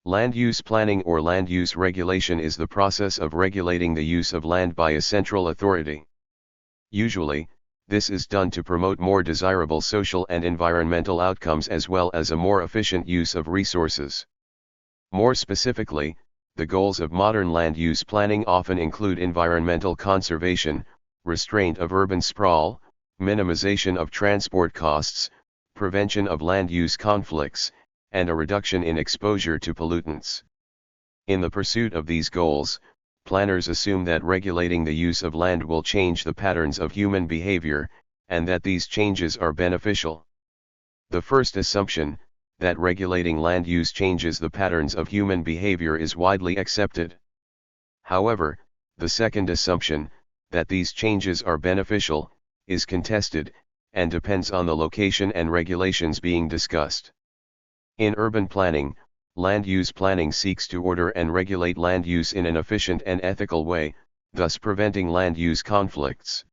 Land use planning or land use regulation is the process of regulating the use of land by a central authority. Usually, this is done to promote more desirable social and environmental outcomes as well as a more efficient use of resources. More specifically, the goals of modern land use planning often include environmental conservation, restraint of urban sprawl, minimization of transport costs, prevention of land use conflicts, and a reduction in exposure to pollutants. In the pursuit of these goals, planners assume that regulating the use of land will change the patterns of human behavior, and that these changes are beneficial. The first assumption, that regulating land use changes the patterns of human behavior, is widely accepted. However, the second assumption, that these changes are beneficial, is contested, and depends on the location and regulations being discussed. In urban planning, land use planning seeks to order and regulate land use in an efficient and ethical way, thus preventing land use conflicts.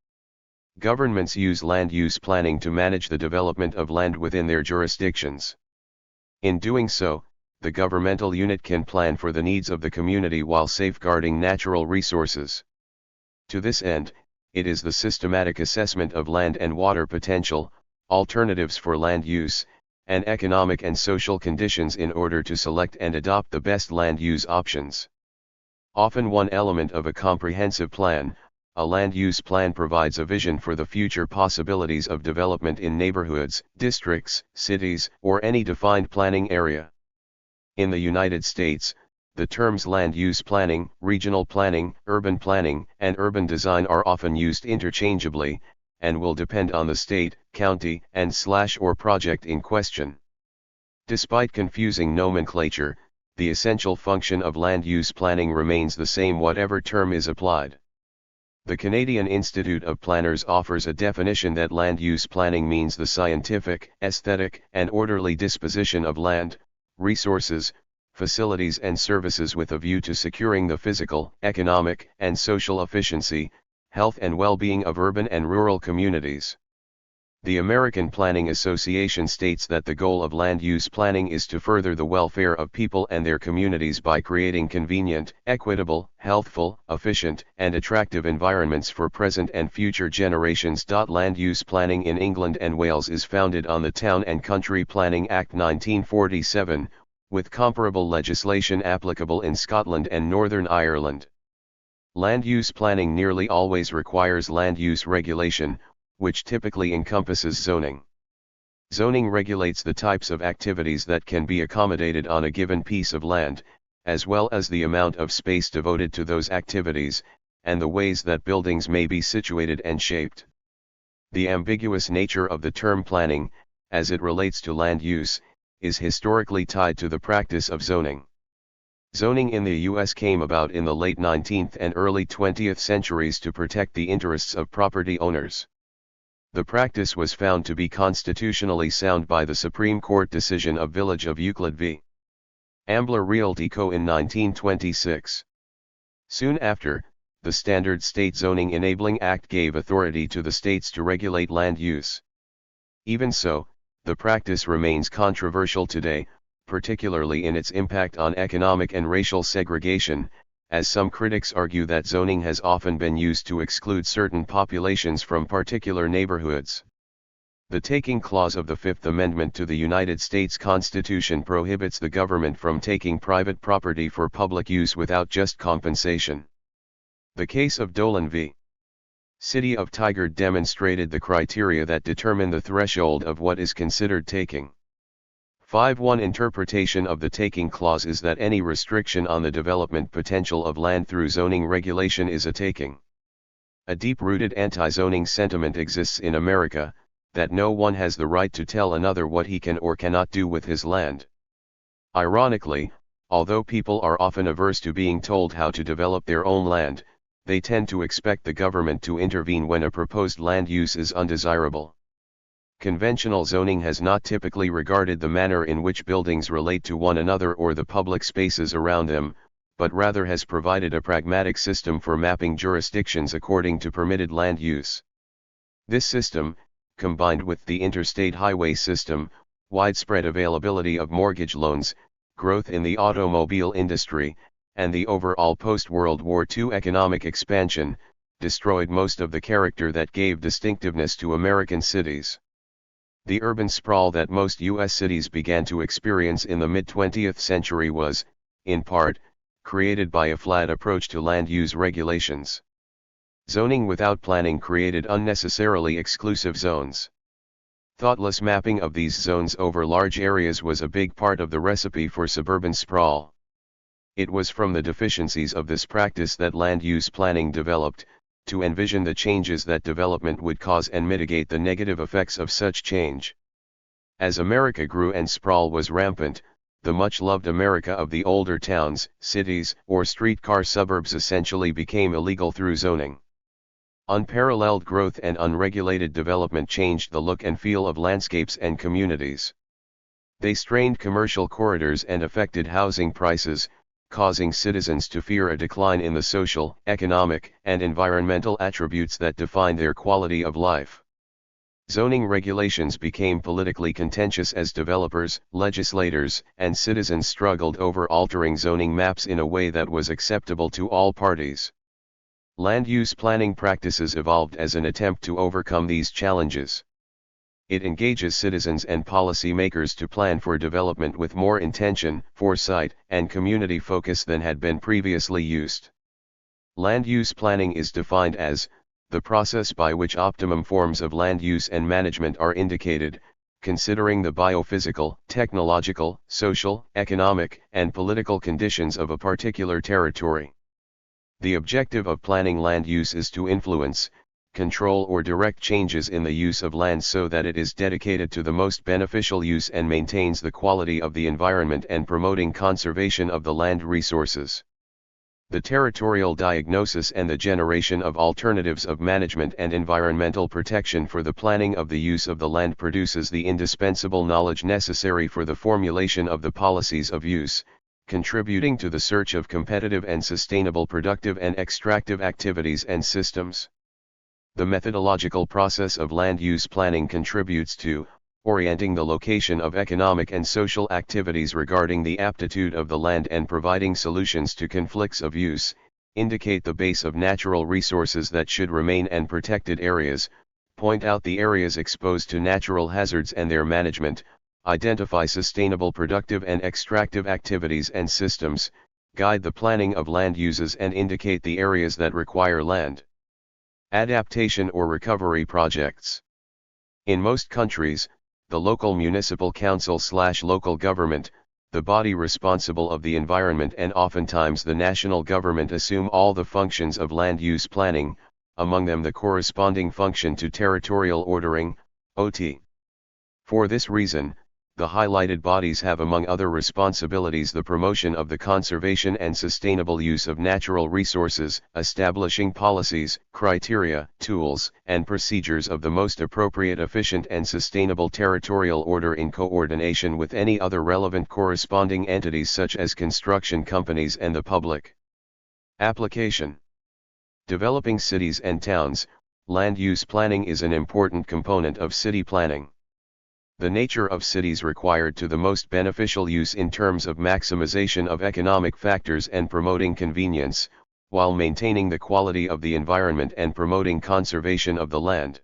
Governments use land use planning to manage the development of land within their jurisdictions. In doing so, the governmental unit can plan for the needs of the community while safeguarding natural resources. To this end, it is the systematic assessment of land and water potential, alternatives for land use, and economic and social conditions in order to select and adopt the best land use options. Often one element of a comprehensive plan, a land use plan provides a vision for the future possibilities of development in neighborhoods, districts, cities, or any defined planning area. In the United States, the terms land use planning, regional planning, urban planning, and urban design are often used interchangeably, and will depend on the state, county, and/or project in question. Despite confusing nomenclature, the essential function of land use planning remains the same whatever term is applied. The Canadian Institute of Planners offers a definition that land use planning means the scientific, aesthetic, and orderly disposition of land, resources, facilities and services with a view to securing the physical, economic, and social efficiency, health and well-being of urban and rural communities. The American Planning Association states that the goal of land use planning is to further the welfare of people and their communities by creating convenient, equitable, healthful, efficient, and attractive environments for present and future generations. Land use planning in England and Wales is founded on the Town and Country Planning Act 1947, with comparable legislation applicable in Scotland and Northern Ireland. Land use planning nearly always requires land use regulation, which typically encompasses zoning. Zoning regulates the types of activities that can be accommodated on a given piece of land, as well as the amount of space devoted to those activities, and the ways that buildings may be situated and shaped. The ambiguous nature of the term planning, as it relates to land use, is historically tied to the practice of zoning. Zoning in the U.S. came about in the late 19th and early 20th centuries to protect the interests of property owners. The practice was found to be constitutionally sound by the Supreme Court decision of Village of Euclid v. Ambler Realty Co. in 1926. Soon after, the Standard State Zoning Enabling Act gave authority to the states to regulate land use. Even so, the practice remains controversial today, particularly in its impact on economic and racial segregation, as some critics argue that zoning has often been used to exclude certain populations from particular neighborhoods. The Taking Clause of the Fifth Amendment to the United States Constitution prohibits the government from taking private property for public use without just compensation. The case of Dolan v. City of Tigard demonstrated the criteria that determine the threshold of what is considered taking. 5.1 Interpretation of the Taking Clause is that any restriction on the development potential of land through zoning regulation is a taking. A deep-rooted anti-zoning sentiment exists in America, that no one has the right to tell another what he can or cannot do with his land. Ironically, although people are often averse to being told how to develop their own land, they tend to expect the government to intervene when a proposed land use is undesirable. Conventional zoning has not typically regarded the manner in which buildings relate to one another or the public spaces around them, but rather has provided a pragmatic system for mapping jurisdictions according to permitted land use. This system, combined with the interstate highway system, widespread availability of mortgage loans, growth in the automobile industry, and the overall post-World War II economic expansion, destroyed most of the character that gave distinctiveness to American cities. The urban sprawl that most U.S. cities began to experience in the mid-20th century was, in part, created by a flat approach to land use regulations. Zoning without planning created unnecessarily exclusive zones. Thoughtless mapping of these zones over large areas was a big part of the recipe for suburban sprawl. It was from the deficiencies of this practice that land use planning developed, to envision the changes that development would cause and mitigate the negative effects of such change. As America grew and sprawl was rampant, the much-loved America of the older towns, cities, or streetcar suburbs essentially became illegal through zoning. Unparalleled growth and unregulated development changed the look and feel of landscapes and communities. They strained commercial corridors and affected housing prices, causing citizens to fear a decline in the social, economic, and environmental attributes that define their quality of life. Zoning regulations became politically contentious as developers, legislators, and citizens struggled over altering zoning maps in a way that was acceptable to all parties. Land use planning practices evolved as an attempt to overcome these challenges. It engages citizens and policymakers to plan for development with more intention, foresight, and community focus than had been previously used. Land use planning is defined as the process by which optimum forms of land use and management are indicated, considering the biophysical, technological, social, economic, and political conditions of a particular territory. The objective of planning land use is to influence, control or direct changes in the use of land so that it is dedicated to the most beneficial use and maintains the quality of the environment and promoting conservation of the land resources. The territorial diagnosis and the generation of alternatives of management and environmental protection for the planning of the use of the land produces the indispensable knowledge necessary for the formulation of the policies of use, contributing to the search of competitive and sustainable productive and extractive activities and systems. The methodological process of land use planning contributes to orienting the location of economic and social activities regarding the aptitude of the land and providing solutions to conflicts of use, indicate the base of natural resources that should remain and protected areas, point out the areas exposed to natural hazards and their management, identify sustainable productive and extractive activities and systems, guide the planning of land uses and indicate the areas that require land adaptation or recovery projects. In most countries, the local municipal council/local government, the body responsible of the environment and oftentimes the national government assume all the functions of land use planning, among them the corresponding function to territorial ordering, OT. For this reason, the highlighted bodies have among other responsibilities the promotion of the conservation and sustainable use of natural resources, establishing policies, criteria, tools, and procedures of the most appropriate, efficient and sustainable territorial order in coordination with any other relevant corresponding entities such as construction companies and the public. Application. Developing cities and towns, land use planning is an important component of city planning. The nature of cities required to the most beneficial use in terms of maximization of economic factors and promoting convenience, while maintaining the quality of the environment and promoting conservation of the land.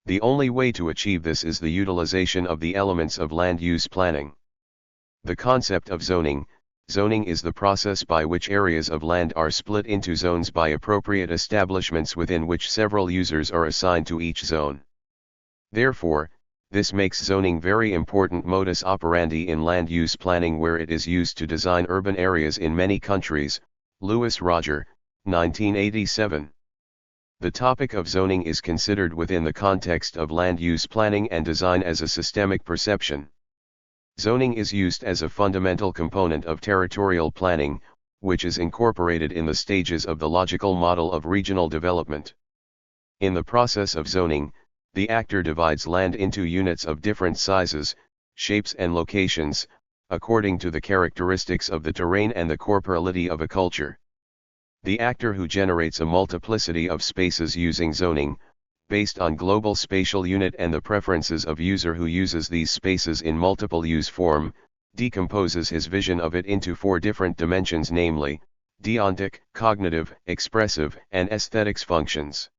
The only way to achieve this is the utilization of the elements of land use planning. The concept of zoning. Zoning is the process by which areas of land are split into zones by appropriate establishments within which several users are assigned to each zone. Therefore, this makes zoning very important modus operandi in land use planning, where it is used to design urban areas in many countries. Lewis Roger, 1987. The topic of zoning is considered within the context of land use planning and design as a systemic perception. Zoning is used as a fundamental component of territorial planning, which is incorporated in the stages of the logical model of regional development. In the process of zoning, the actor divides land into units of different sizes, shapes and locations, according to the characteristics of the terrain and the corporality of a culture. The actor who generates a multiplicity of spaces using zoning, based on global spatial unit and the preferences of user who uses these spaces in multiple use form, decomposes his vision of it into 4 different dimensions, namely, deontic, cognitive, expressive, and aesthetics functions.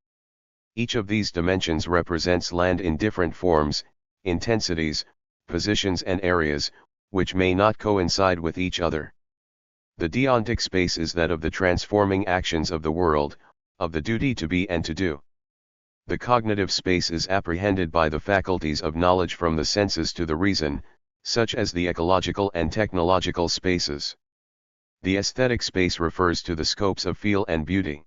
Each of these dimensions represents land in different forms, intensities, positions and areas, which may not coincide with each other. The deontic space is that of the transforming actions of the world, of the duty to be and to do. The cognitive space is apprehended by the faculties of knowledge from the senses to the reason, such as the ecological and technological spaces. The aesthetic space refers to the scopes of feel and beauty.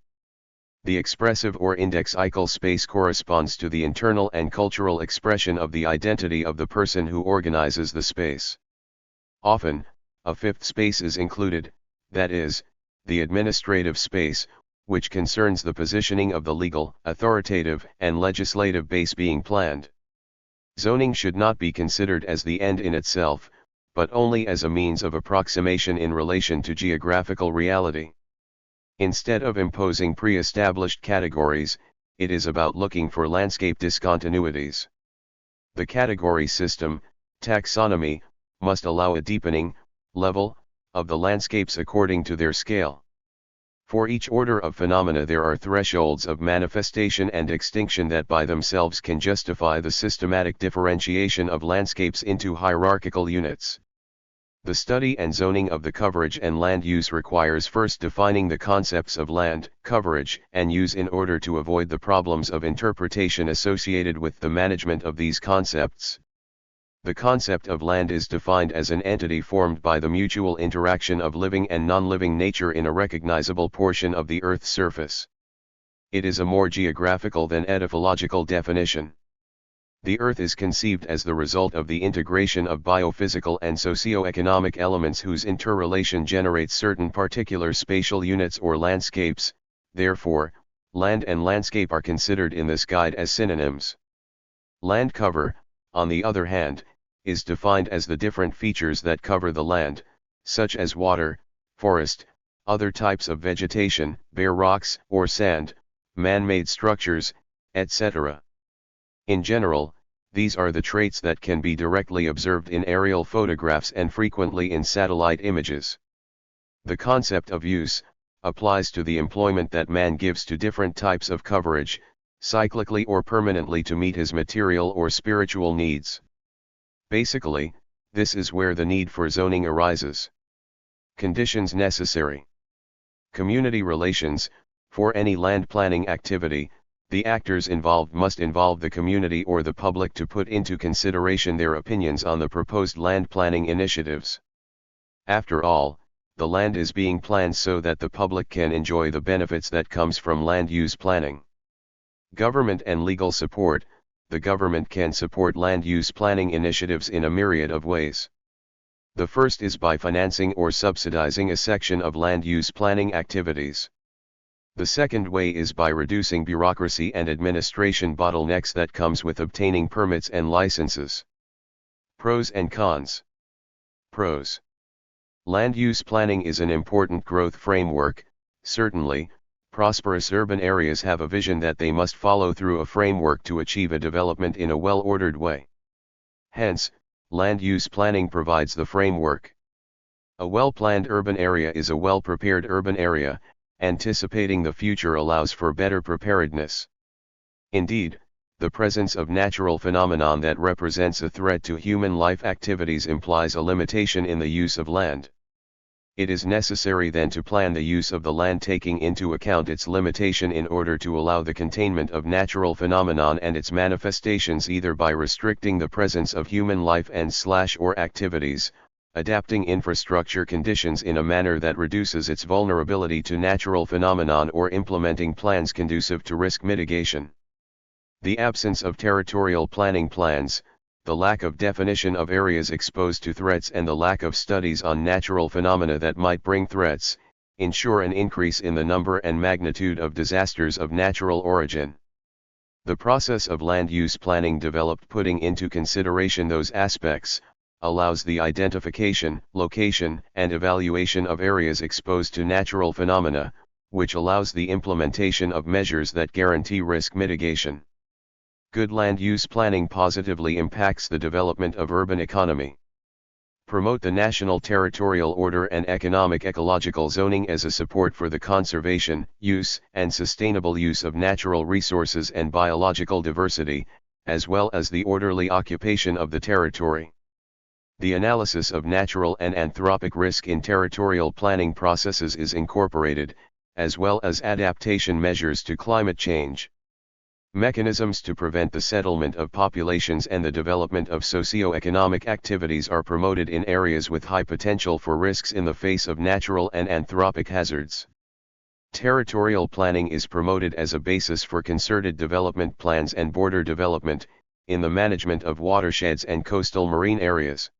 The expressive or indexical space corresponds to the internal and cultural expression of the identity of the person who organizes the space. Often, a 5th space is included, that is, the administrative space, which concerns the positioning of the legal, authoritative, and legislative base being planned. Zoning should not be considered as the end in itself, but only as a means of approximation in relation to geographical reality. Instead of imposing pre-established categories, it is about looking for landscape discontinuities. The category system, taxonomy, must allow a deepening, level, of the landscapes according to their scale. For each order of phenomena there are thresholds of manifestation and extinction that by themselves can justify the systematic differentiation of landscapes into hierarchical units. The study and zoning of the coverage and land use requires first defining the concepts of land, coverage, and use in order to avoid the problems of interpretation associated with the management of these concepts. The concept of land is defined as an entity formed by the mutual interaction of living and non-living nature in a recognizable portion of the Earth's surface. It is a more geographical than etymological definition. The Earth is conceived as the result of the integration of biophysical and socio-economic elements whose interrelation generates certain particular spatial units or landscapes. Therefore, land and landscape are considered in this guide as synonyms. Land cover, on the other hand, is defined as the different features that cover the land, such as water, forest, other types of vegetation, bare rocks or sand, man-made structures, etc. In general, these are the traits that can be directly observed in aerial photographs and frequently in satellite images. The concept of use applies to the employment that man gives to different types of coverage, cyclically or permanently to meet his material or spiritual needs. Basically, this is where the need for zoning arises. Conditions necessary. Community relations. For any land planning activity, the actors involved must involve the community or the public to put into consideration their opinions on the proposed land planning initiatives. After all, the land is being planned so that the public can enjoy the benefits that comes from land use planning. Government and legal support. The government can support land use planning initiatives in a myriad of ways. The first is by financing or subsidizing a section of land use planning activities. The second way is by reducing bureaucracy and administration bottlenecks that comes with obtaining permits and licenses. Pros and cons. Pros. Land use planning is an important growth framework. Certainly, prosperous urban areas have a vision that they must follow through a framework to achieve a development in a well-ordered way. Hence, land use planning provides the framework. A well-planned urban area is a well-prepared urban area. Anticipating the future allows for better preparedness. Indeed, the presence of natural phenomenon that represents a threat to human life activities implies a limitation in the use of land. It is necessary then to plan the use of the land taking into account its limitation in order to allow the containment of natural phenomenon and its manifestations, either by restricting the presence of human life and/or activities, adapting infrastructure conditions in a manner that reduces its vulnerability to natural phenomenon, or implementing plans conducive to risk mitigation. The absence of territorial planning plans, the lack of definition of areas exposed to threats, and the lack of studies on natural phenomena that might bring threats, ensure an increase in the number and magnitude of disasters of natural origin. The process of land use planning developed putting into consideration those aspects, allows the identification, location, and evaluation of areas exposed to natural phenomena, which allows the implementation of measures that guarantee risk mitigation. Good land use planning positively impacts the development of urban economy. Promote the national territorial order and economic ecological zoning as a support for the conservation, use, and sustainable use of natural resources and biological diversity, as well as the orderly occupation of the territory. The analysis of natural and anthropic risk in territorial planning processes is incorporated, as well as adaptation measures to climate change. Mechanisms to prevent the settlement of populations and the development of socio-economic activities are promoted in areas with high potential for risks in the face of natural and anthropic hazards. Territorial planning is promoted as a basis for concerted development plans and border development, in the management of watersheds and coastal marine areas.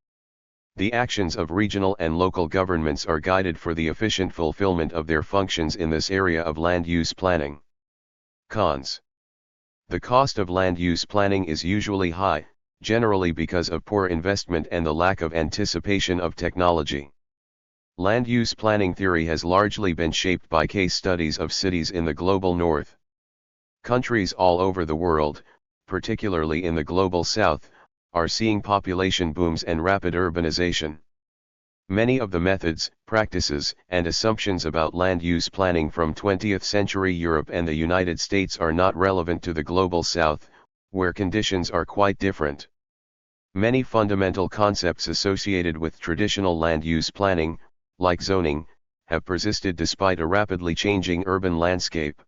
The actions of regional and local governments are guided for the efficient fulfillment of their functions in this area of land use planning. Cons. The cost of land use planning is usually high, generally because of poor investment and the lack of anticipation of technology. Land use planning theory has largely been shaped by case studies of cities in the global north. Countries all over the world, particularly in the global south, are seeing population booms and rapid urbanization. Many of the methods, practices, and assumptions about land use planning from 20th century Europe and the United States are not relevant to the global South, where conditions are quite different. Many fundamental concepts associated with traditional land use planning, like zoning, have persisted despite a rapidly changing urban landscape.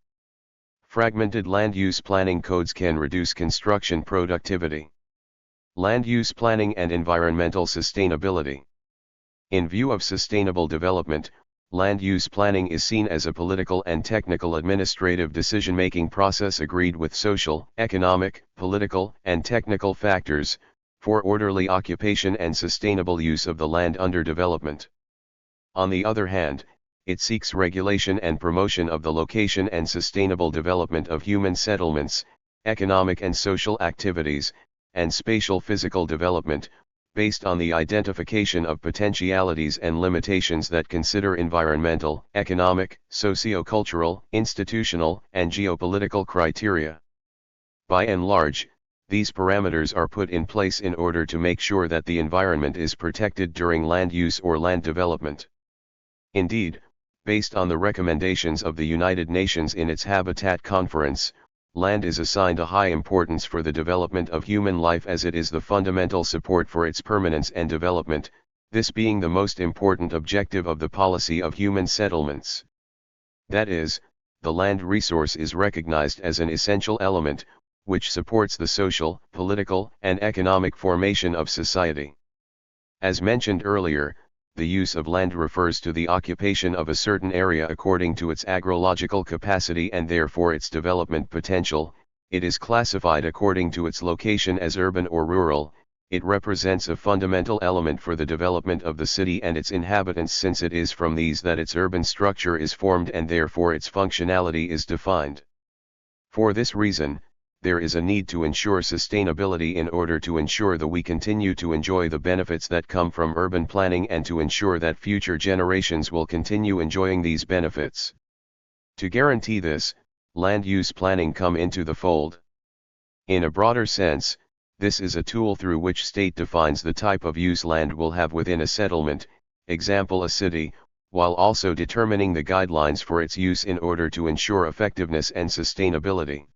Fragmented land use planning codes can reduce construction productivity. Land use planning and environmental sustainability. In view of sustainable development, land use planning is seen as a political and technical administrative decision-making process agreed with social, economic, political, and technical factors, for orderly occupation and sustainable use of the land under development. On the other hand, it seeks regulation and promotion of the location and sustainable development of human settlements, economic and social activities, and spatial physical development, based on the identification of potentialities and limitations that consider environmental, economic, socio-cultural, institutional, and geopolitical criteria. By and large, these parameters are put in place in order to make sure that the environment is protected during land use or land development. Indeed, based on the recommendations of the United Nations in its Habitat Conference, land is assigned a high importance for the development of human life as it is the fundamental support for its permanence and development, this being the most important objective of the policy of human settlements. That is, the land resource is recognized as an essential element, which supports the social, political, and economic formation of society. As mentioned earlier, the use of land refers to the occupation of a certain area according to its agrological capacity and therefore its development potential. It is classified according to its location as urban or rural. It represents a fundamental element for the development of the city and its inhabitants, since it is from these that its urban structure is formed and therefore its functionality is defined. For this reason, there is a need to ensure sustainability in order to ensure that we continue to enjoy the benefits that come from urban planning and to ensure that future generations will continue enjoying these benefits. To guarantee this, land use planning come into the fold. In a broader sense, this is a tool through which state defines the type of use land will have within a settlement, example a city, while also determining the guidelines for its use in order to ensure effectiveness and sustainability.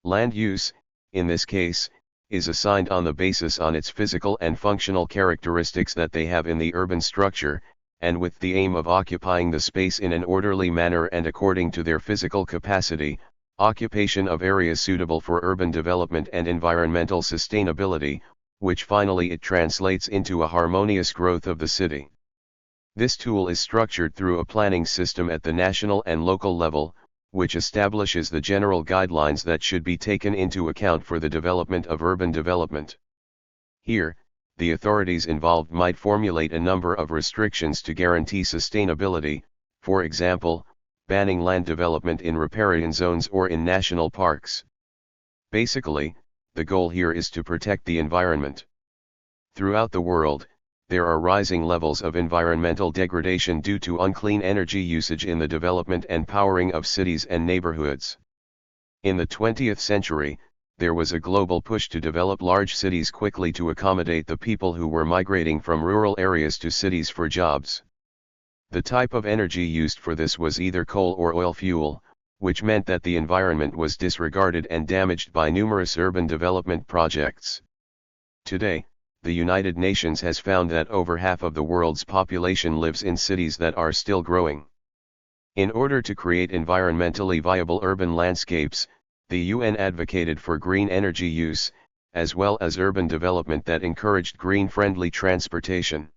Land use, in this case, is assigned on the basis on its physical and functional characteristics that they have in the urban structure, and with the aim of occupying the space in an orderly manner and according to their physical capacity, occupation of areas suitable for urban development and environmental sustainability, which finally it translates into a harmonious growth of the city. This tool is structured through a planning system at the national and local level, which establishes the general guidelines that should be taken into account for the development of urban development. Here, the authorities involved might formulate a number of restrictions to guarantee sustainability, for example, banning land development in riparian zones or in national parks. Basically, the goal here is to protect the environment. Throughout the world, there are rising levels of environmental degradation due to unclean energy usage in the development and powering of cities and neighborhoods. In the 20th century, there was a global push to develop large cities quickly to accommodate the people who were migrating from rural areas to cities for jobs. The type of energy used for this was either coal or oil fuel, which meant that the environment was disregarded and damaged by numerous urban development projects. Today, the United Nations has found that over half of the world's population lives in cities that are still growing. In order to create environmentally viable urban landscapes, the UN advocated for green energy use, as well as urban development that encouraged green-friendly transportation.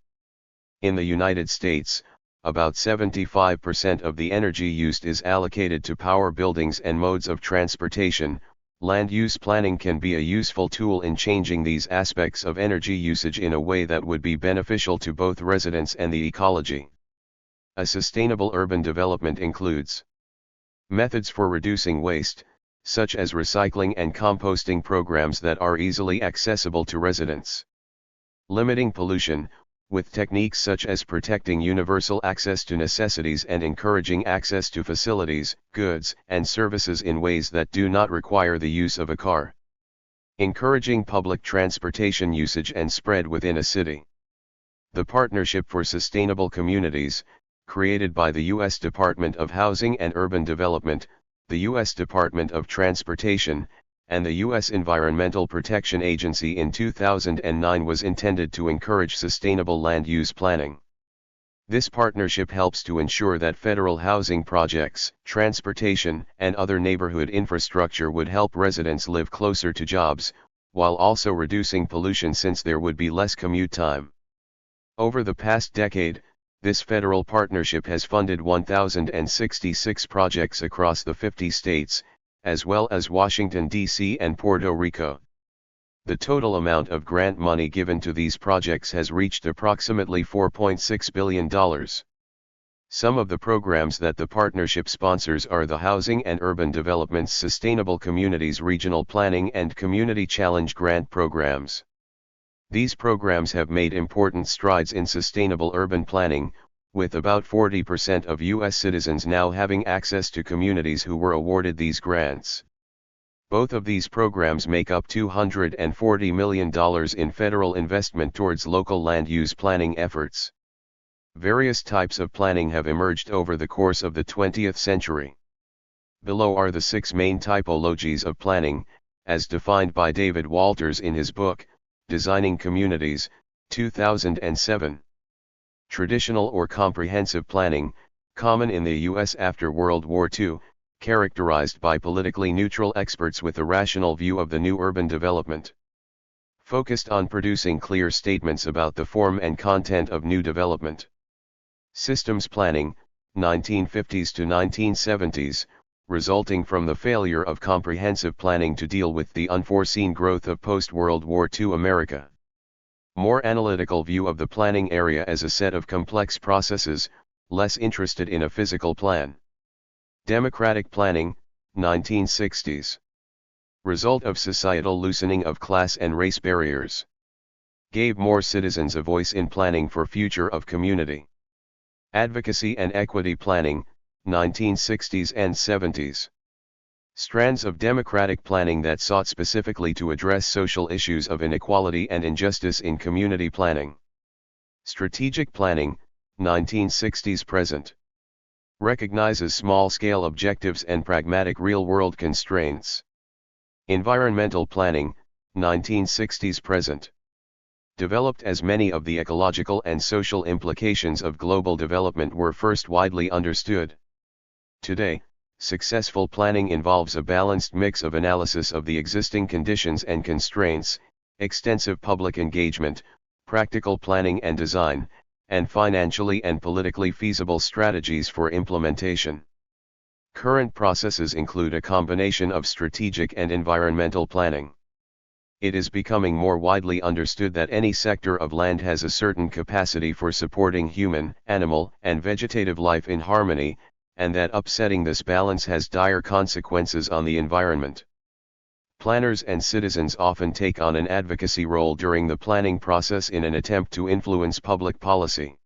In the United States, about 75% of the energy used is allocated to power buildings and modes of transportation. Land use planning can be a useful tool in changing these aspects of energy usage in a way that would be beneficial to both residents and the ecology. A sustainable urban development includes methods for reducing waste, such as recycling and composting programs that are easily accessible to residents. Limiting pollution, with techniques such as protecting universal access to necessities and encouraging access to facilities, goods, and services in ways that do not require the use of a car. Encouraging public transportation usage and spread within a city. The Partnership for Sustainable Communities, created by the U.S. Department of Housing and Urban Development, the U.S. Department of Transportation, and the U.S. Environmental Protection Agency in 2009, was intended to encourage sustainable land use planning. This partnership helps to ensure that federal housing projects, transportation, and other neighborhood infrastructure would help residents live closer to jobs, while also reducing pollution since there would be less commute time. Over the past decade, this federal partnership has funded 1,066 projects across the 50 states, as well as Washington, D.C. and Puerto Rico. The total amount of grant money given to these projects has reached approximately $4.6 billion. Some of the programs that the partnership sponsors are the Housing and Urban Development's Sustainable Communities Regional Planning and Community Challenge Grant programs. These programs have made important strides in sustainable urban planning, with about 40% of U.S. citizens now having access to communities who were awarded these grants. Both of these programs make up $240 million in federal investment towards local land use planning efforts. Various types of planning have emerged over the course of the 20th century. Below are the 6 main typologies of planning, as defined by David Walters in his book, Designing Communities, 2007. Traditional or comprehensive planning, common in the U.S. after World War II, characterized by politically neutral experts with a rational view of the new urban development. Focused on producing clear statements about the form and content of new development. Systems planning, 1950s to 1970s, resulting from the failure of comprehensive planning to deal with the unforeseen growth of post-World War II America. More analytical view of the planning area as a set of complex processes, less interested in a physical plan. Democratic planning, 1960s. Result of societal loosening of class and race barriers. Gave more citizens a voice in planning for future of community. Advocacy and equity planning, 1960s and 70s. Strands of democratic planning that sought specifically to address social issues of inequality and injustice in community planning. Strategic planning, 1960s present. Recognizes small-scale objectives and pragmatic real-world constraints. Environmental planning, 1960s present. Developed as many of the ecological and social implications of global development were first widely understood. Today, successful planning involves a balanced mix of analysis of the existing conditions and constraints, extensive public engagement, practical planning and design, and financially and politically feasible strategies for implementation. Current processes include a combination of strategic and environmental planning. It is becoming more widely understood that any sector of land has a certain capacity for supporting human, animal, and vegetative life in harmony, and that upsetting this balance has dire consequences on the environment. Planners and citizens often take on an advocacy role during the planning process in an attempt to influence public policy.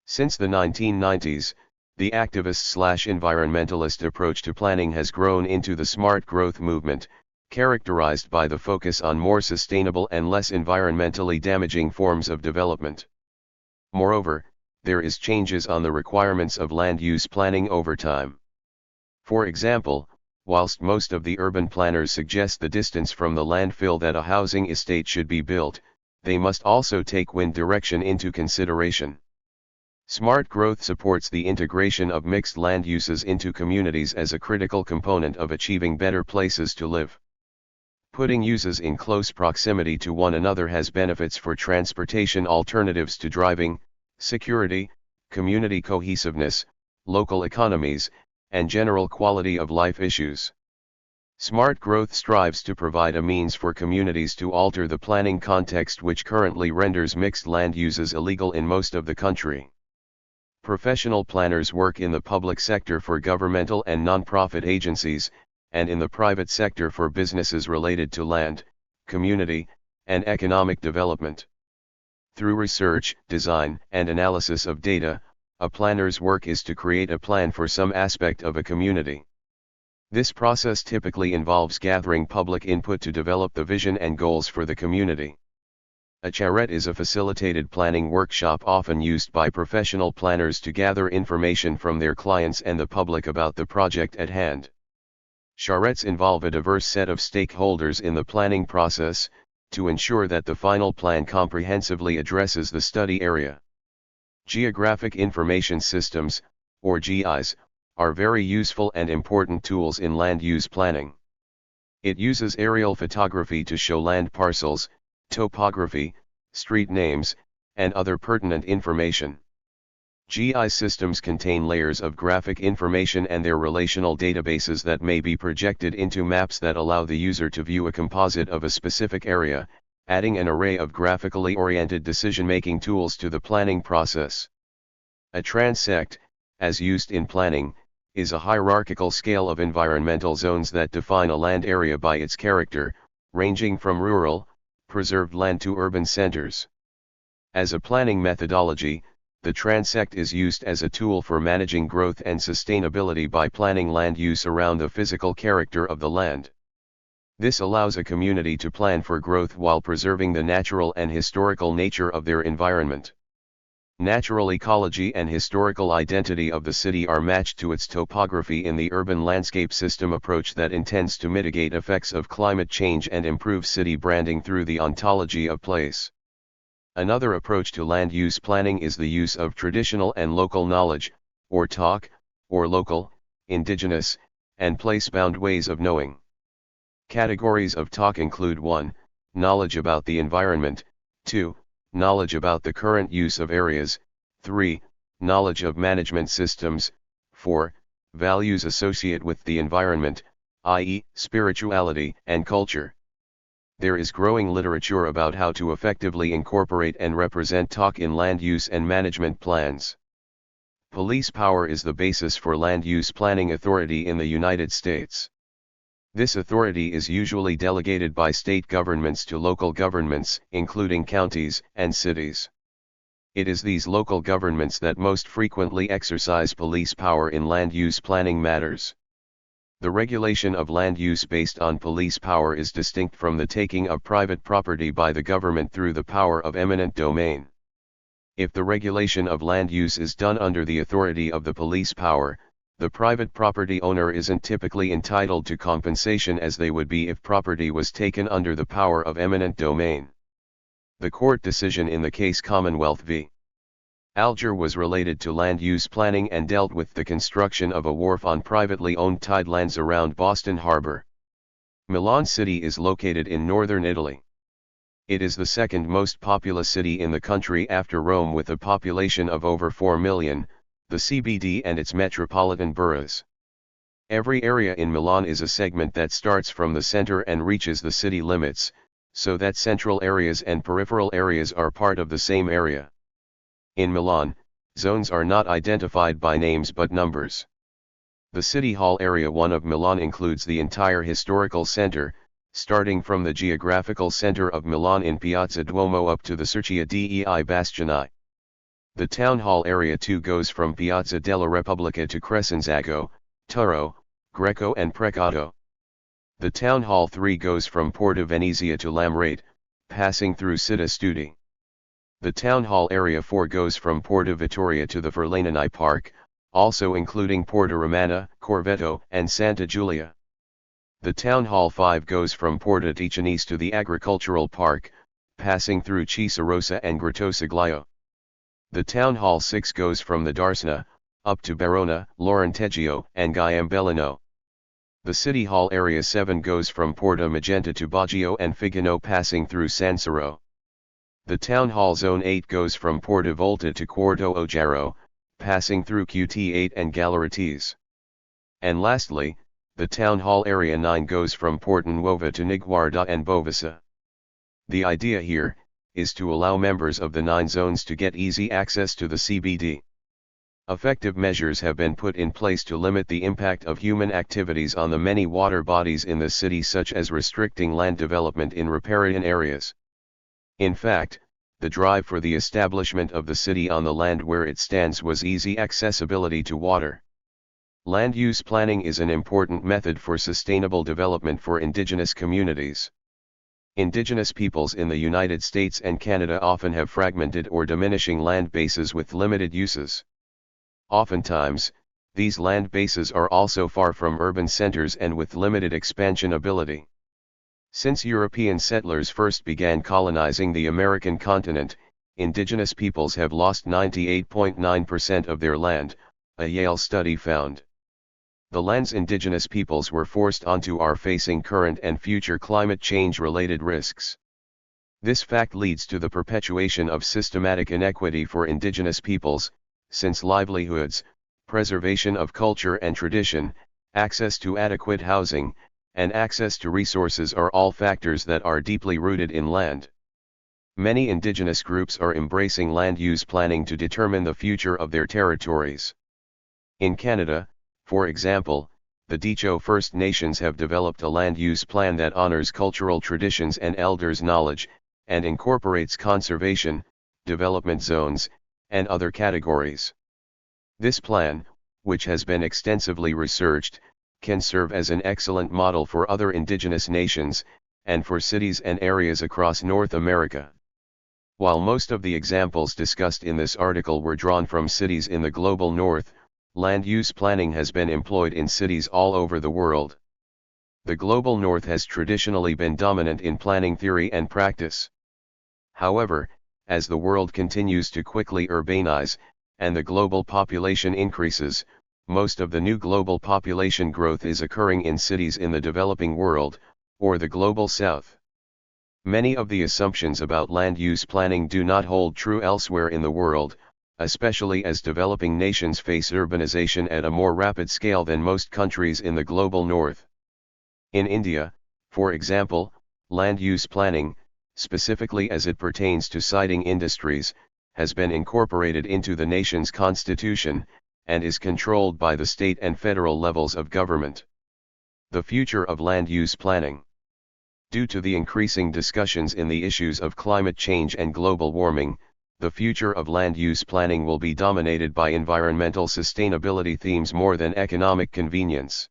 Since the 1990s, the activist/environmentalist approach to planning has grown into the smart growth movement, characterized by the focus on more sustainable and less environmentally damaging forms of development. Moreover, there is changes on the requirements of land use planning over time. For example, whilst most of the urban planners suggest the distance from the landfill that a housing estate should be built, they must also take wind direction into consideration. Smart growth supports the integration of mixed land uses into communities as a critical component of achieving better places to live. Putting uses in close proximity to one another has benefits for transportation alternatives to driving, security, community cohesiveness, local economies, and general quality of life issues. Smart growth strives to provide a means for communities to alter the planning context which currently renders mixed land uses illegal in most of the country. Professional planners work in the public sector for governmental and non-profit agencies, and in the private sector for businesses related to land, community, and economic development. Through research, design, and analysis of data, a planner's work is to create a plan for some aspect of a community. This process typically involves gathering public input to develop the vision and goals for the community. A charrette is a facilitated planning workshop often used by professional planners to gather information from their clients and the public about the project at hand. Charrettes involve a diverse set of stakeholders in the planning process, to ensure that the final plan comprehensively addresses the study area. Geographic Information Systems, or GIS, are very useful and important tools in land use planning. It uses aerial photography to show land parcels, topography, street names, and other pertinent information. GIS systems contain layers of graphic information and their relational databases that may be projected into maps that allow the user to view a composite of a specific area, adding an array of graphically oriented decision-making tools to the planning process. A transect, as used in planning, is a hierarchical scale of environmental zones that define a land area by its character, ranging from rural, preserved land to urban centers. As a planning methodology, the transect is used as a tool for managing growth and sustainability by planning land use around the physical character of the land. This allows a community to plan for growth while preserving the natural and historical nature of their environment. Natural ecology and historical identity of the city are matched to its topography in the urban landscape system approach that intends to mitigate effects of climate change and improve city branding through the ontology of place. Another approach to land use planning is the use of traditional and local knowledge, or TOC, or local, indigenous, and place-bound ways of knowing. Categories of TOC include 1. Knowledge about the environment, 2. Knowledge about the current use of areas, 3. Knowledge of management systems, 4. Values associated with the environment, i.e., spirituality and culture. There is growing literature about how to effectively incorporate and represent TOC in land use and management plans. Police power is the basis for land use planning authority in the United States. This authority is usually delegated by state governments to local governments, including counties and cities. It is these local governments that most frequently exercise police power in land use planning matters. The regulation of land use based on police power is distinct from the taking of private property by the government through the power of eminent domain. If the regulation of land use is done under the authority of the police power, the private property owner isn't typically entitled to compensation as they would be if property was taken under the power of eminent domain. The court decision in the case Commonwealth v. Alger was related to land use planning and dealt with the construction of a wharf on privately owned tidelands around Boston Harbor. Milan city is located in northern Italy. It is the second most populous city in the country after Rome with a population of over 4 million, the CBD and its metropolitan boroughs. Every area in Milan is a segment that starts from the center and reaches the city limits, so that central areas and peripheral areas are part of the same area. In Milan, zones are not identified by names but numbers. The City Hall Area 1 of Milan includes the entire historical center, starting from the geographical center of Milan in Piazza Duomo up to the Cerchia dei Bastiani. The Town Hall Area 2 goes from Piazza della Repubblica to Crescenzago, Turro, Greco and Precado. The Town Hall 3 goes from Porta Venezia to Lamrate, passing through Città Studi. The Town Hall Area 4 goes from Porta Vittoria to the Ferlanini Park, also including Porta Romana, Corvetto, and Santa Giulia. The Town Hall 5 goes from Porta Ticinese to the Agricultural Park, passing through Cisarosa and Grottosaglio. The Town Hall 6 goes from the Darsena, up to Barona, Laurenteggio, and Gaiambellino. The City Hall Area 7 goes from Porta Magenta to Baggio and Figano, passing through Sansiro. The Town Hall Zone 8 goes from Porta Volta to Quarto Ojaro, passing through QT8 and Galleries. And lastly, the Town Hall Area 9 goes from Porta Nuova to Niguarda and Bovisa. The idea here is to allow members of the 9 zones to get easy access to the CBD. Effective measures have been put in place to limit the impact of human activities on the many water bodies in the city, such as restricting land development in riparian areas. In fact, the drive for the establishment of the city on the land where it stands was easy accessibility to water. Land use planning is an important method for sustainable development for indigenous communities. Indigenous peoples in the United States and Canada often have fragmented or diminishing land bases with limited uses. Oftentimes, these land bases are also far from urban centers and with limited expansion ability. Since European settlers first began colonizing the American continent, indigenous peoples have lost 98.9% of their land, a Yale study found. The lands indigenous peoples were forced onto are facing current and future climate change-related risks. This fact leads to the perpetuation of systematic inequity for indigenous peoples, since livelihoods, preservation of culture and tradition, access to adequate housing, and access to resources are all factors that are deeply rooted in land. Many indigenous groups are embracing land use planning to determine the future of their territories. In Canada, for example, the Dicho First Nations have developed a land use plan that honors cultural traditions and elders' knowledge, and incorporates conservation, development zones, and other categories. This plan, which has been extensively researched, can serve as an excellent model for other indigenous nations, and for cities and areas across North America. While most of the examples discussed in this article were drawn from cities in the global north, land use planning has been employed in cities all over the world. The global north has traditionally been dominant in planning theory and practice. However, as the world continues to quickly urbanize, and the global population increases, most of the new global population growth is occurring in cities in the developing world, or the global south. Many of the assumptions about land use planning do not hold true elsewhere in the world, especially as developing nations face urbanization at a more rapid scale than most countries in the global north. In India, for example, land use planning, specifically as it pertains to siting industries, has been incorporated into the nation's constitution, and is controlled by the state and federal levels of government. The future of land use planning. Due to the increasing discussions in the issues of climate change and global warming, the future of land use planning will be dominated by environmental sustainability themes more than economic convenience.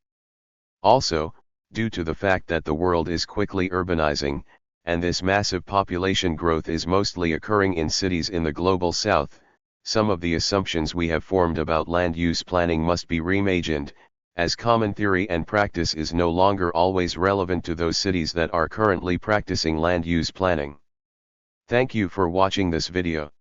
Also, due to the fact that the world is quickly urbanizing, and this massive population growth is mostly occurring in cities in the global south, some of the assumptions we have formed about land use planning must be reimagined, as common theory and practice is no longer always relevant to those cities that are currently practicing land use planning. Thank you for watching this video.